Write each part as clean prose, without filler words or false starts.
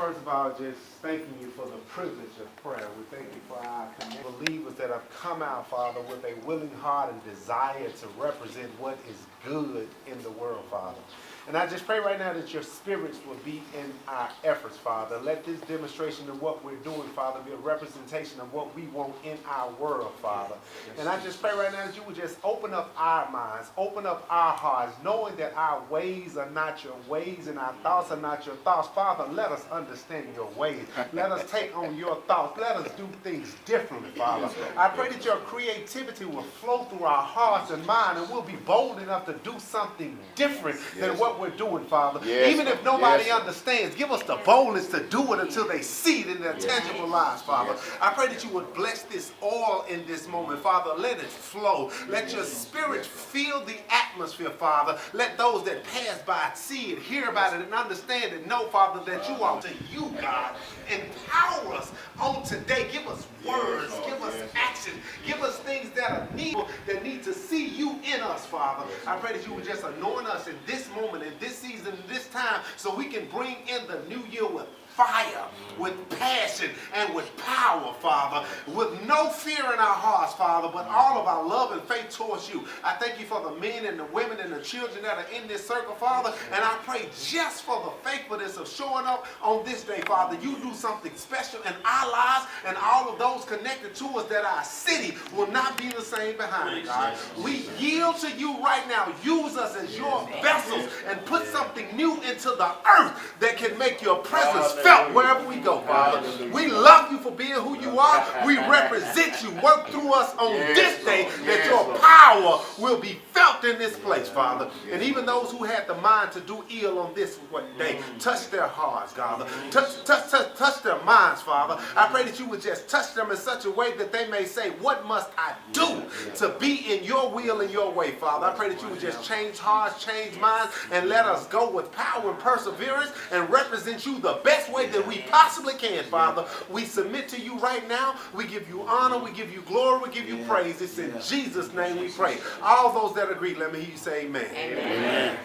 first of all, just thanking you for the privilege of prayer. We thank you for our believers that have come out, Father, with a willing heart and desire to represent what is good in the world, Father. And I just pray right now that your spirits will be in our efforts, Father. Let this demonstration of what we're doing, Father, be a representation of what we want in our world, Father. And I just pray right now that you would just open up our minds, open up our hearts, knowing that our ways are not your ways and our thoughts are not your thoughts. Father, let us understand your ways. Let us take on your thoughts. Let us do things differently, Father. I pray that your creativity will flow through our hearts and minds, and we'll be bold enough to do something different than what we're doing, Father. Even if nobody understands, give us the boldness to do it until they see it in their tangible lives, Father. I pray that you would bless this oil in this moment, Father. Let it flow. Let your spirit fill the atmosphere, Father. Let those that pass by see it, hear about it, and understand it. Know, Father, that you are to you, God. Empower us on today. Give us words. Give us action. Give us things that are needed, that need to see you in us, Father. I pray that you would just anoint us in this moment, in this season, in this time, so we can bring in the new year with fire, with passion, and with power, Father, with no fear in our hearts, Father, but all of our love and faith towards you. I thank you for the men and the women and the children that are in this circle, Father, and I pray just for the faithfulness of showing up on this day, Father. You do something special in our lives, and all of those connected to us, that our city will not be the same behind it, God. We yield to you right now. Use us as your vessels and put something new into the earth that can make your presence felt wherever we go, Father. We love you for being who you are. We represent you. Work through us on this day that your power will be felt in this place, Father. And even those who had the mind to do ill on this day, touch their hearts, God. Touch their minds, Father. I pray that you would just touch them in such a way that they may say, what must I do to be in your will and your way, Father? I pray that you would just change hearts, change minds, and let us go with power and perseverance and represent you the best way that we possibly can, Father. We submit to you right now. We give you honor. We give you glory. We give you praise. It's in Jesus' name we pray. All those that agree, let me hear you say amen. Amen.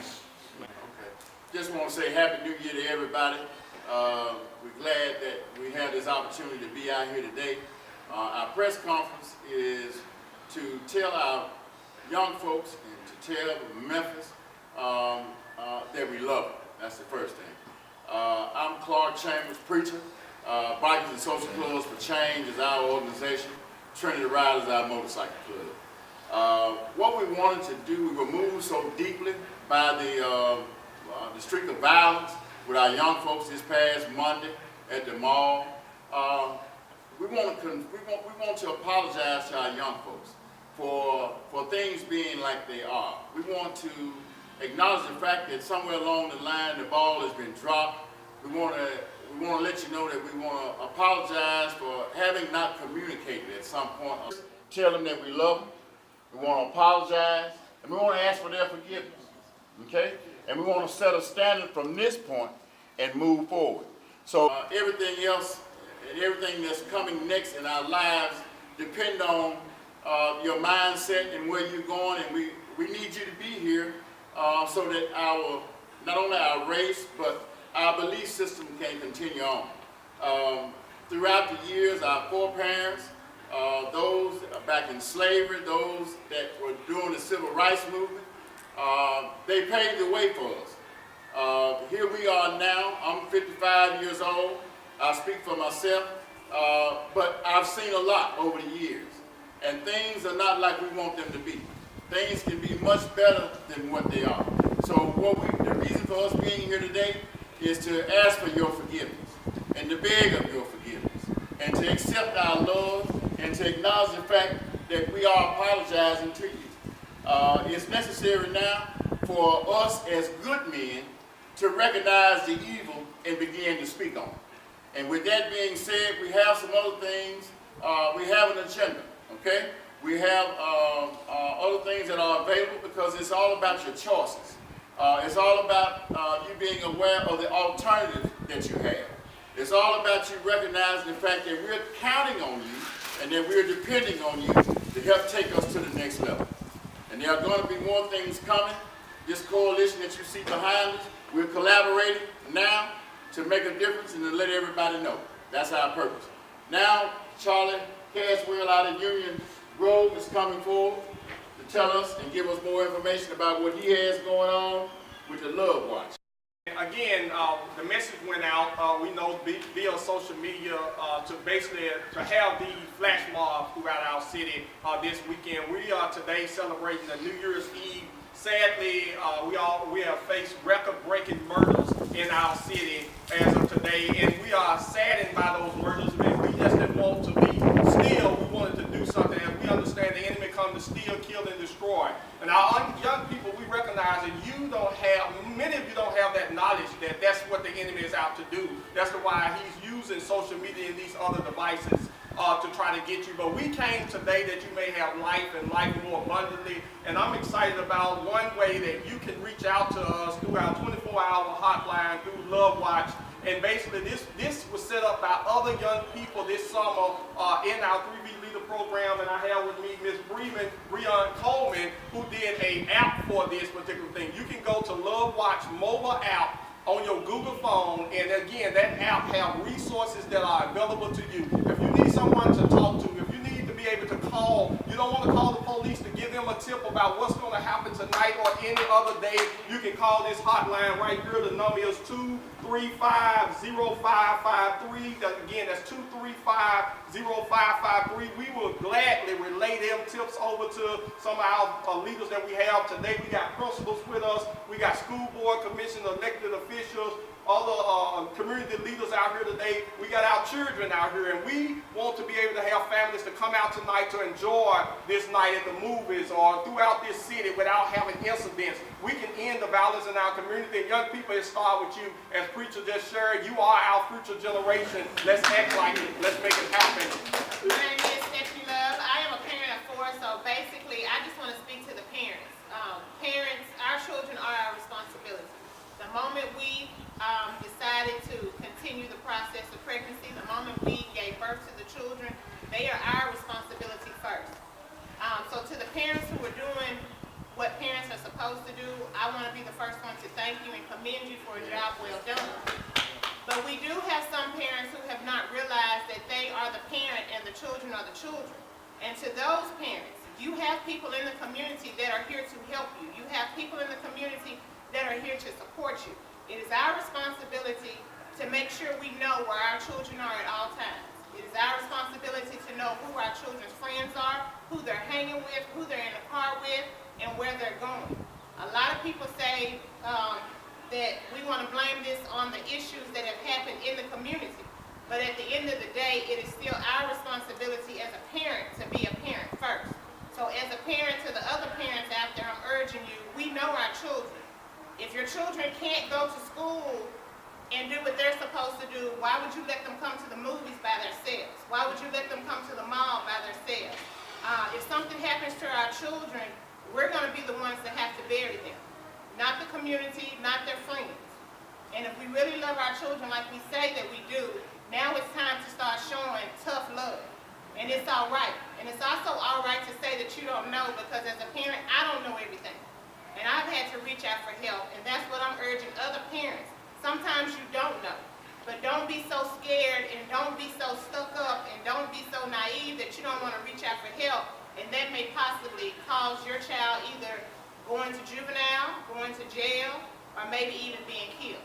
Okay. Just want to say Happy New Year to everybody. We're glad that we have this opportunity to be out here today. Our press conference is to tell our young folks and to tell Memphis that we love them. That's the first thing. I'm Clark Chambers, preacher. Bikers and Social Clubs for Change is our organization. Trinity Riders is our motorcycle club. What we wanted to do, we were moved so deeply by the streak of violence with our young folks this past Monday at the mall. We want to apologize to our young folks for things being like they are. We want to acknowledge the fact that somewhere along the line the ball has been dropped. We want to let you know that we want to apologize for having not communicated at some point. Tell them that we love them. We want to apologize, and we want to ask for their forgiveness. Okay? And we want to set a standard from this point and move forward. So everything else and everything that's coming next in our lives depend on your mindset and where you're going, and we need you to be here so that not only our race, but our belief system can continue on. Throughout the years, our foreparents, those back in slavery, those that were doing the civil rights movement, they paved the way for us. Here we are now. I'm 55 years old. I speak for myself, but I've seen a lot over the years, and things are not like we want them to be. Things can be much better than what they are. So the reason for us being here today is to ask for your forgiveness and to beg of your forgiveness and to accept our love and to acknowledge the fact that we are apologizing to you. It's necessary now for us as good men to recognize the evil and begin to speak on it. And with that being said, we have some other things. We have an agenda, okay? We have other things that are available because it's all about your choices. It's all about you being aware of the alternatives that you have. It's all about you recognizing the fact that we're counting on you and that we're depending on you to help take us to the next level. And there are going to be more things coming. This coalition that you see behind us, we're collaborating now to make a difference and to let everybody know. That's our purpose. Now, Charlie Caswell out of Union Grove is coming forward to tell us and give us more information about what he has going on with the Love Watch. Again, the message went out, we know via social media, to basically to have the flash mob throughout our city this weekend. We are today celebrating the New Year's Eve. Sadly, we have faced record-breaking murders in our city as of today, and we are saddened by those murders. And we just didn't want to be still. We wanted to do something, and we understand the enemy comes to steal, kill, and destroy. And our young people, we recognize that many of you don't have that knowledge that that's what the enemy is out to do. That's why he's using social media and these other devices to try to get you. But we came today that you may have life and life more abundantly. And I'm excited about one way that you can reach out to us through our 24-hour hotline, through Love Watch. And basically this was set up by other young people this summer in our 3V Leader program. And I have with me Ms. Breon Coleman, who did an app for this particular thing. You can go to Love Watch mobile app on your Google phone, and again, that app has resources that are available to you. If you need someone to talk to, if you need to be able to call, you don't want to call the police to give them a tip about what's going to happen tonight or any other day, you can call this hotline right here. The number is 235-0553. Again, that's 235-0553. We will gladly relay them tips over to some of our leaders that we have today. We got principals with us. We got school board commission elected officials, other community leaders out here today. We got our children out here, and we want to be able to have families to come out tonight to enjoy this night at the movies or throughout this city without having incidents. We can end the violence in our community. And young people, it starts with you. As preacher just shared, you are our future generation. Let's act like it. Let's make it happen. My name is Stephanie Love. I am a parent of 4, so basically I just want to speak to the parents. Parents, our children are our responsibility. The moment we decided to continue the process of pregnancy, the moment we gave birth to the children, they are our responsibility first. So to the parents who are doing what parents are supposed to do, I want to be the first one to thank you and commend you for a job well done. But we do have some parents who have not realized that they are the parent and the children are the children. And to those parents, you have people in the community that are here to help you. You have people in the community that are here to support you. It is our responsibility to make sure we know where our children are at all times. It is our responsibility to know who our children's friends are, who they're hanging with, who they're in the car with, and where they're going. A lot of people say that we want to blame this on the issues that have happened in the community. But at the end of the day, it is still our responsibility as a parent to be a parent first. So as a parent to the other parents out there, I'm urging you, we know our children. If your children can't go to school and do what they're supposed to do, why would you let them come to the movies by themselves? Why would you let them come to the mall by themselves? If something happens to our children, we're going to be the ones that have to bury them. Not the community, not their friends. And if we really love our children like we say that we do, now it's time to start showing tough love. And it's all right. And it's also all right to say that you don't know, because as a parent, I don't know everything. And I've had to reach out for help, and that's what I'm urging other parents. Sometimes you don't know, but don't be so scared and don't be so stuck up and don't be so naive that you don't want to reach out for help, and that may possibly cause your child either going to juvenile, going to jail, or maybe even being killed.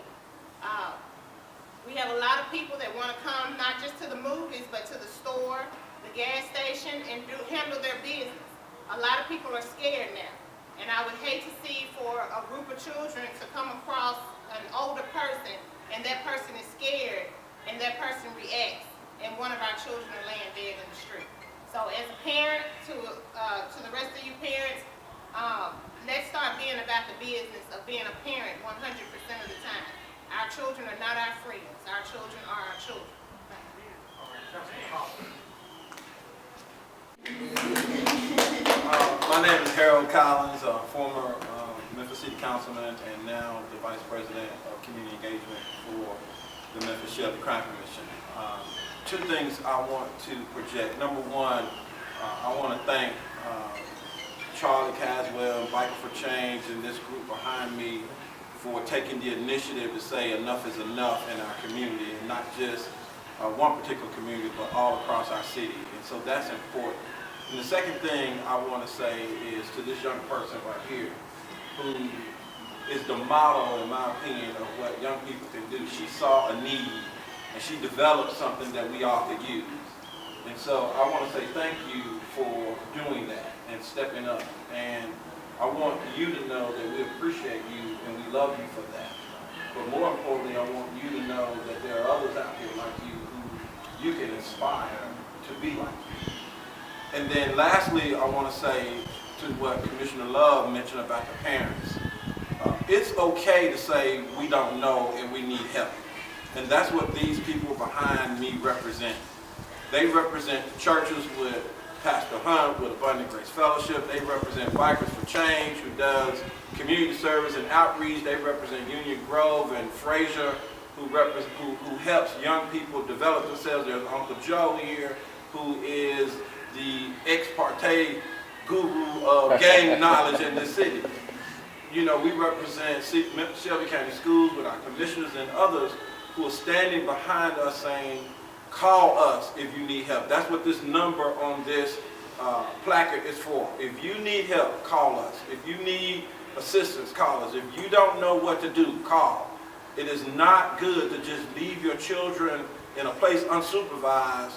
We have a lot of people that want to come not just to the movies, but to the store, the gas station, and handle their business. A lot of people are scared now. And I would hate to see for a group of children to come across an older person, and that person is scared, and that person reacts, and one of our children are laying dead in the street. So as a parent, to the rest of you parents, let's start being about the business of being a parent 100% of the time. Our children are not our friends. Our children are our children. My name is Harold Collins, former Memphis City Councilman and now the Vice President of Community Engagement for the Memphis Shelby County Commission. Two things I want to project. Number one, I want to thank Charlie Caswell, Biker for Change, and this group behind me for taking the initiative to say enough is enough in our community, and not just one particular community, but all across our city. And so that's important. And the second thing I want to say is to this young person right here, who is the model, in my opinion, of what young people can do. She saw a need, and she developed something that we all could use. And so I want to say thank you for doing that and stepping up. And I want you to know that we appreciate you and we love you for that. But more importantly, I want you to know that there are others out here like you who you can inspire to be like you. And then lastly, I want to say to what Commissioner Love mentioned about the parents. It's okay to say we don't know and we need help. And that's what these people behind me represent. They represent churches with Pastor Hunt with Abundant Grace Fellowship. They represent Bikers for Change, who does community service and outreach. They represent Union Grove and Fraser, who helps young people develop themselves. There's Uncle Joe here, who is the ex parte guru of gang knowledge in this city. You know, we represent Memphis and Shelby County schools with our commissioners and others who are standing behind us saying, call us if you need help. That's what this number on this placard is for. If you need help, call us. If you need assistance, call us. If you don't know what to do, call. It is not good to just leave your children in a place unsupervised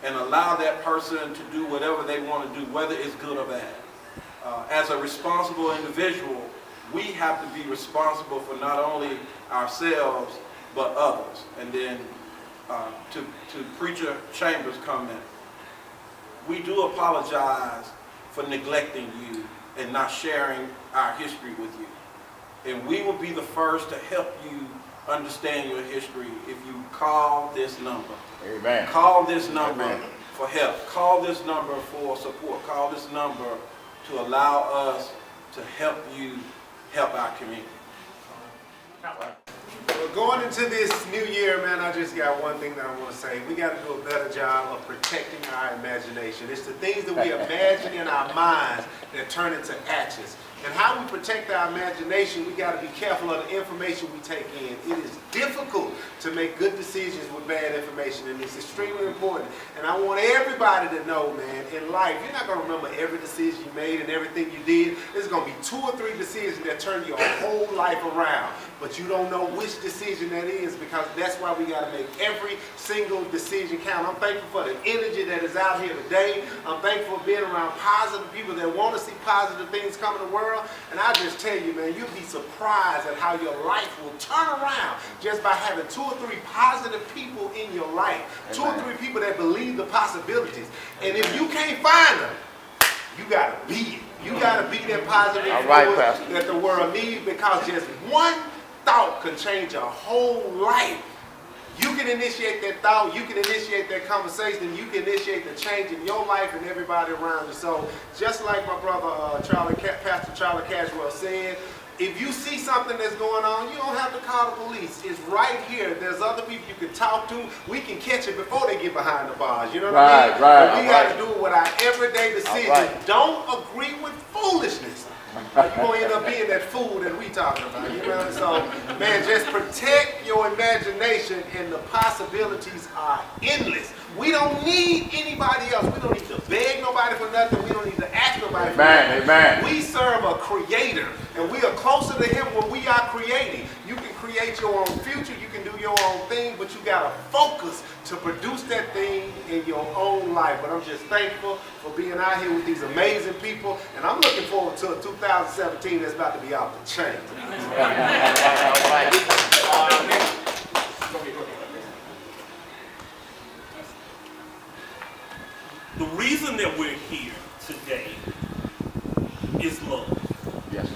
and allow that person to do whatever they want to do, whether it's good or bad. As a responsible individual, we have to be responsible for not only ourselves, but others. And then to Preacher Chambers' comment, we do apologize for neglecting you and not sharing our history with you. And we will be the first to help you understand your history if you call this number. Amen. Call this number Amen. for help. Call this number for support. Call this number to allow us to help you help our community. Well, going into this new year, man, I just got one thing that I want to say. We got to do a better job of protecting our imagination. It's the things that we imagine in our minds that turn into actions. And how we protect our imagination, we got to be careful of the information we take in. It is difficult to make good decisions with bad information, and it's extremely important. And I want everybody to know, man, in life, you're not going to remember every decision you made and everything you did. There's going to be 2 or 3 decisions that turn your whole life around. But you don't know which decision that is, because that's why we got to make every single decision count. I'm thankful for the energy that is out here today. I'm thankful for being around positive people that want to see positive things come in the world. And I just tell you, man, you'll be surprised at how your life will turn around just by having 2 or 3 positive people in your life. Amen. 2 or 3 people that believe the possibilities. And if you can't find them, you got to be it. You got to be that positive influence that the world needs, because just one thought can change a whole life. You can initiate that thought, you can initiate that conversation, you can initiate the change in your life and everybody around you. So just like my brother Pastor Charlie Cashwell said, if you see something that's going on, you don't have to call the police. It's right here. There's other people you can talk to. We can catch it before they get behind the bars. You know what I mean? Right. But we got to do it with our everyday decisions. Don't agree with foolishness. You're going to end up being that fool that we talking about, you know? So, man, just protect your imagination, and the possibilities are endless. We don't need anybody else. We don't need to beg nobody for nothing. We don't need to ask nobody for nothing. Amen. We serve a creator, and we are closer to him when we are creating. You can create your own future, you can do your own thing, but you got to focus to produce that thing in your own life. But I'm just thankful for being out here with these amazing people, and I'm looking forward to a 2017 that's about to be off the chain. The reason that we're here today is love. Yes.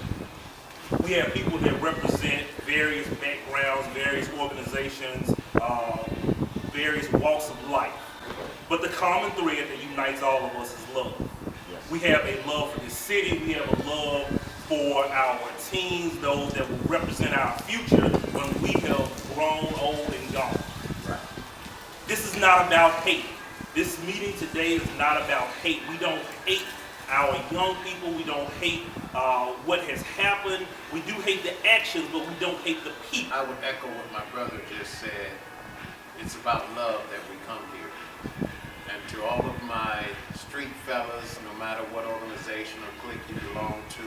We have people that represent various backgrounds, various organizations, various walks of life. But the common thread that unites all of us is love. Yes. We have a love for this city. We have a love for our teens, those that will represent our future when we have grown old and gone. Right. This is not about hate. This meeting today is not about hate. We don't hate our young people. We don't hate what has happened. We do hate the actions, but we don't hate the people. I would echo what my brother just said. It's about love that we come here. And to all of my street fellas, no matter what organization or clique you belong to,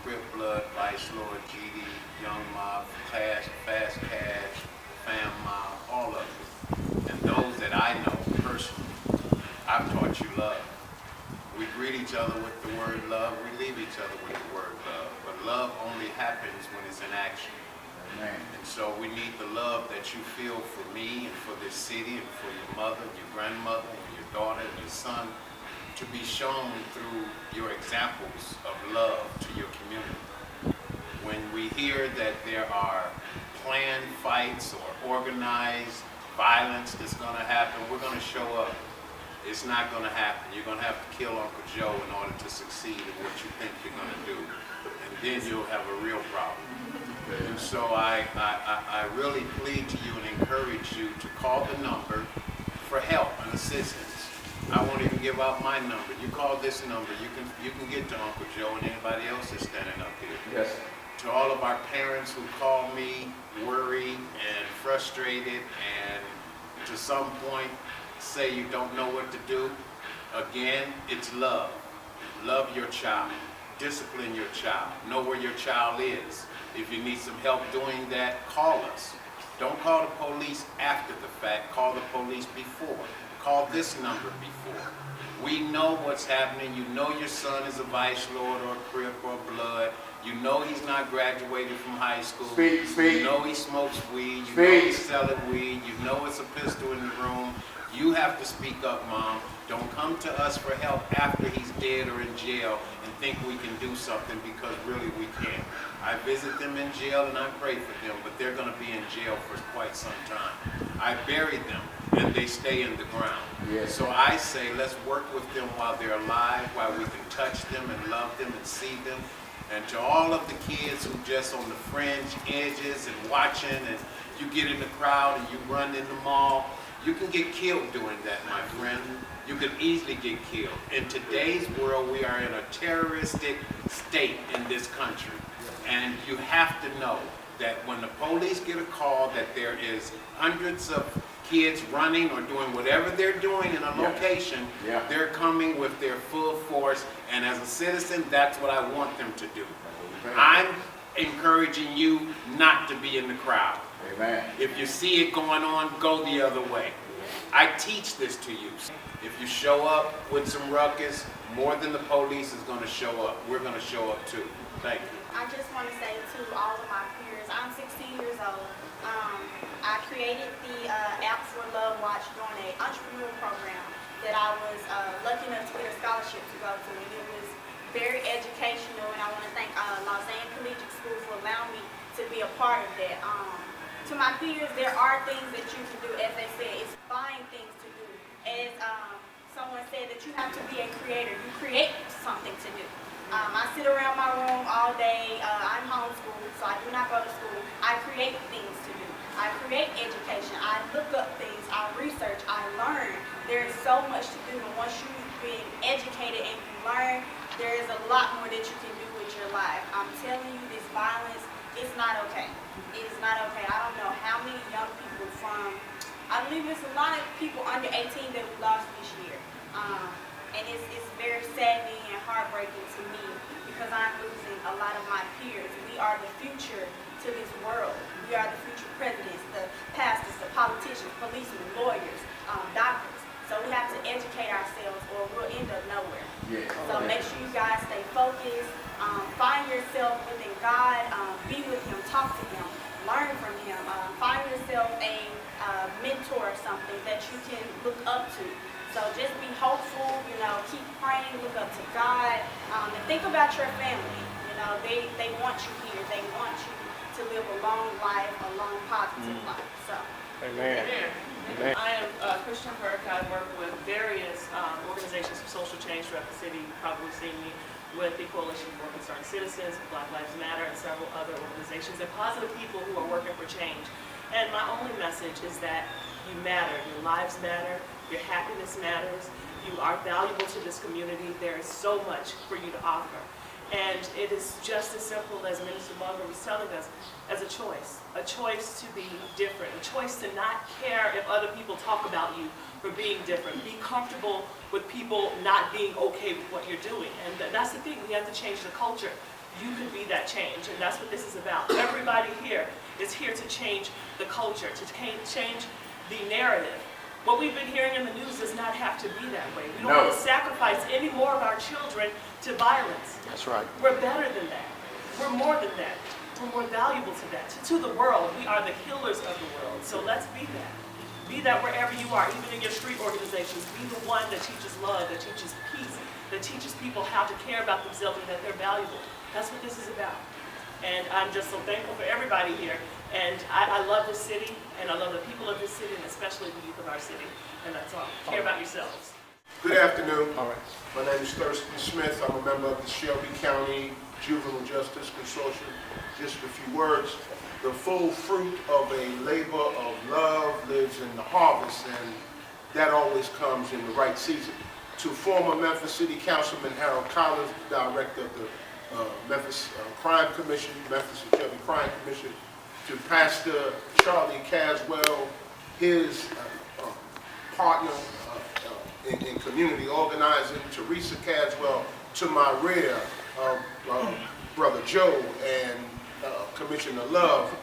Crip Blood, Vice Lord, GD, Young Mob, Fast Cash, Fam Mob, all of you. And those that I know personally, I've taught you love. We greet each other with the word love. We leave each other with the word love. But love only happens when it's in action. And so we need the love that you feel for me and for this city and for your mother, your grandmother, and your daughter and your son to be shown through your examples of love to your community. When we hear that there are planned fights or organized violence that's going to happen, we're going to show up. It's not going to happen. You're going to have to kill Uncle Joe in order to succeed in what you think you're going to do. And then you'll have a real problem. And so I really plead to you and encourage you to call the number for help and assistance. I won't even give out my number. You call this number, you can get to Uncle Joe and anybody else that's standing up here. Yes. To all of our parents who call me worried and frustrated and to some point say you don't know what to do, again, it's love. Love your child. Discipline your child. Know where your child is. If you need some help doing that, call us. Don't call the police after the fact. Call the police before. Call this number before. We know what's happening. You know your son is a Vice Lord or a Crip or Blood. You know he's not graduated from high school. Speak. You know he smokes weed. You know he's selling weed. You know it's a pistol in the room. You have to speak up, Mom. Don't come to us for help after he's dead or in jail and think we can do something because really we can't. I visit them in jail and I pray for them, but they're going to be in jail for quite some time. I bury them and they stay in the ground. Yes. So I say let's work with them while they're alive, while we can touch them and love them and see them. And to all of the kids who just on the fringe edges and watching, and you get in the crowd and you run in the mall, you can get killed doing that, my friend. You can easily get killed. In today's world, we are in a terroristic state in this country. And you have to know that when the police get a call that there is hundreds of kids running or doing whatever they're doing in a location, they're coming with their full force. And as a citizen, that's what I want them to do. I'm encouraging you not to be in the crowd. Amen. If you see it going on, go the other way. I teach this to you. If you show up with some ruckus, more than the police is going to show up. We're going to show up too. Thank you. I just want to say to all of my peers, I'm 16 years old. I created the App for Love Watch during an entrepreneurial program that I was lucky enough to get a scholarship to go to. And it was very educational, and I want to thank Los Angeles Collegiate School for allowing me to be a part of that. To my peers, there are things that you can do. As they said, it's fine things to do. As someone said, that you have to be a creator. You create something to do. I sit around my room all day. I'm homeschooled, so I do not go to school. I create things to do. I create education. I look up things. I research. I learn. There is so much to do. And once you've been educated and you learn, there is a lot more that you can do with your life. I'm telling you, this violence, it's not okay. It is not okay. I don't know how many young people from, I believe it's a lot of people under 18 that we lost this year. And it's very saddening and heartbreaking to me because I'm losing a lot of my peers. We are the future to this world. We are the future presidents, the pastors, the politicians, policemen, lawyers, doctors. So we have to educate ourselves or we'll end up nowhere. Yes. So make sure you guys stay focused. Find yourself within God. Be with Him. Talk to Him. Learn from Him. Find yourself a mentor or something that you can look up to. So just be hopeful, keep praying, look up to God, and think about your family. They want you here. They want you to live a long life, a long positive life. So. Amen. Amen. I am Christian Burke. I work with various organizations for social change throughout the city. You've probably seen me with the Coalition for Concerned Citizens, Black Lives Matter, and several other organizations and positive people who are working for change. And my only message is that You matter. Your lives matter. Your happiness matters. You are valuable to this community. There is so much for you to offer. And it is just as simple as Minister Malco was telling us, as a choice to be different, a choice to not care if other people talk about you for being different. Be comfortable with people not being okay with what you're doing. And that's the thing, we have to change the culture. You can be that change, and that's what this is about. Everybody here is here to change the culture, to change the narrative. What we've been hearing in the news does not have to be that way. We don't want to sacrifice any more of our children to violence. That's right. We're better than that. We're more than that. We're more valuable to that. To the world, we are the healers of the world. So let's be that. Be that wherever you are, even in your street organizations. Be the one that teaches love, that teaches peace, that teaches people how to care about themselves and that they're valuable. That's what this is about. And I'm just so thankful for everybody here. And I love this city, and I love the people of this city, and especially the youth of our city. And that's all. Care about yourselves. Good afternoon. All right. My name is Thurston Smith. I'm a member of the Shelby County Juvenile Justice Consortium. Just a few words. The full fruit of a labor of love lives in the harvest, and that always comes in the right season. To former Memphis City Councilman Harold Collins, Director of the Memphis Crime Commission, Memphis and Shelby Crime Commission, to Pastor Charlie Caswell, his partner in community organizing, Teresa Caswell, to my rear, Brother Joe and Commissioner Love.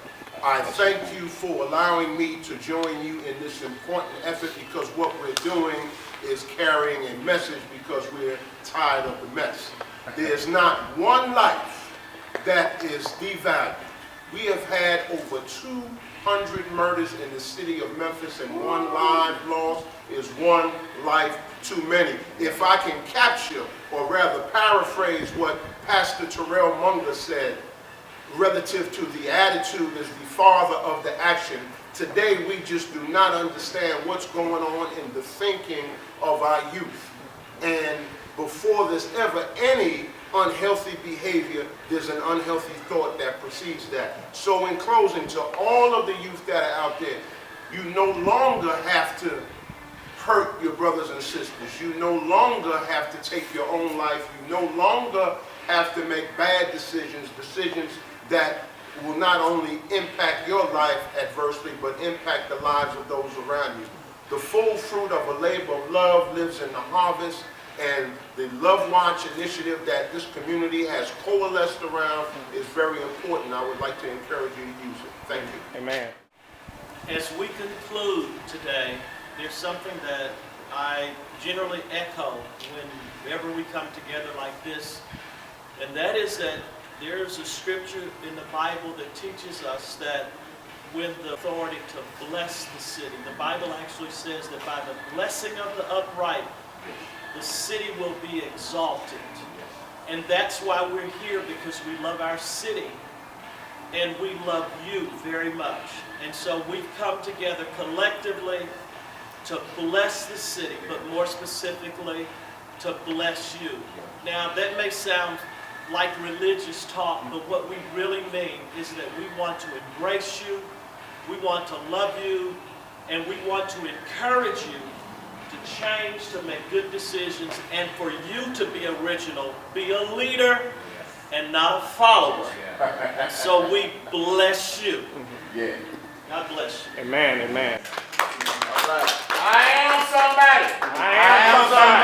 I thank you for allowing me to join you in this important effort, because what we're doing is carrying a message, because we're tired of the mess. There's not one life that is devalued. We have had over 200 murders in the city of Memphis, and one life lost is one life too many. If I can capture, or rather paraphrase, what Pastor Terrell Munger said relative to the attitude as the father of the action, today we just do not understand what's going on in the thinking of our youth. And before there's ever any unhealthy behavior, there's an unhealthy thought that precedes that. So in closing, to all of the youth that are out there, you no longer have to hurt your brothers and sisters. You no longer have to take your own life. You no longer have to make bad decisions that will not only impact your life adversely, but impact the lives of those around you. The full fruit of a labor of love lives in the harvest, and the Love Watch initiative that this community has coalesced around is very important. I would like to encourage you to use it. Thank you. Amen. As we conclude today, there's something that I generally echo whenever we come together like this, and that is that there's a scripture in the Bible that teaches us that with the authority to bless the city. The Bible actually says that by the blessing of the upright, the city will be exalted. And that's why we're here, because we love our city and we love you very much. And so we've come together collectively to bless the city, but more specifically, to bless you. Now, that may sound like religious talk, but what we really mean is that we want to embrace you, we want to love you, and we want to encourage you to change, to make good decisions, and for you to be original, be a leader and not a follower. So we bless you. Yeah. God bless you. Amen. Amen. All right. I am somebody. I am somebody.